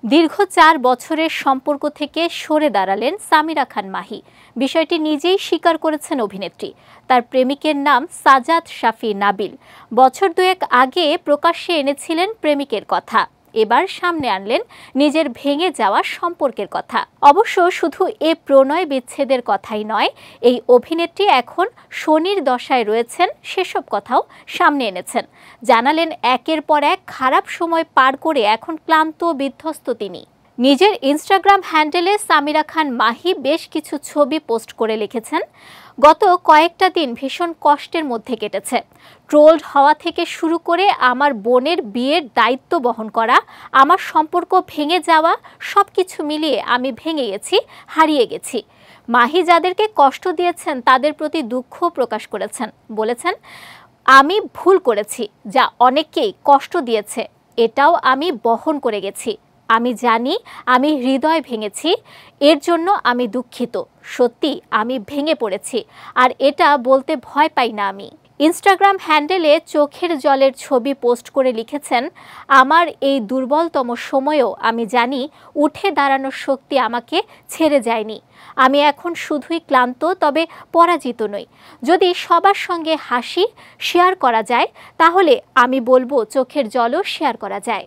দীর্ঘ ৪ বছরের সম্পর্ক থেকে সরে দাঁড়ালেন সামিরা খান মাহি। বিষয়টি নিজেই স্বীকার করেছেন অভিনেত্রী। তার প্রেমিকের নাম সাজাদ শাফি নাবিল। বছর দুয়েক আগে প্রকাশ্যে এনেছিলেন প্রেমিকের কথা, এবার সামনে আনলেন নিজের ভেঙে যাওয়া সম্পর্কের কথা। অবশ্য শুধু এ প্রণয় বিচ্ছেদের কথাই নয়, এই অভিনেত্রী এখন শনির দশায় রয়েছেন সেসব কথাও সামনে এনেছেন। জানালেন একের পর এক খারাপ সময় পার করে এখন ক্লান্ত বিধ্বস্ত তিনি। নিজের ইনস্টাগ্রাম হ্যান্ডেলে সামিরা খান মাহি বেশ কিছু ছবি পোস্ট করে লিখেছেন, গত কয়েকটা দিন ভীষণ কষ্টের মধ্যে কেটেছে। ট্রোলড হওয়া থেকে শুরু করে আমার বোনের বিয়ের দায়িত্ব বহন করা, আমার সম্পর্ক ভেঙে যাওয়া, সবকিছু মিলিয়ে আমি ভেঙে গেছি, হারিয়ে গেছি। মাহি যাদেরকে কষ্ট দিয়েছেন তাদের প্রতি দুঃখ প্রকাশ করেছেন। বলেছেন, আমি ভুল করেছি, যা অনেককেই কষ্ট দিয়েছে, এটাও আমি বহন করে গেছি। আমি জানি আমি হৃদয় ভেঙেছি, এর জন্য আমি দুঃখিত। সত্যি আমি ভেঙে পড়েছি, আর এটা বলতে ভয় পাই না আমি। ইনস্টাগ্রাম হ্যান্ডেলে চোখের জলের ছবি পোস্ট করে লিখেছেন, আমার এই দুর্বলতম সময়েও আমি জানি উঠে দাঁড়ানোর শক্তি আমাকে ছেড়ে যায়নি। আমি এখন শুধুই ক্লান্ত, তবে পরাজিত নই। যদি সবার সঙ্গে হাসি শেয়ার করা যায়, তাহলে আমি বলবো চোখের জলও শেয়ার করা যায়।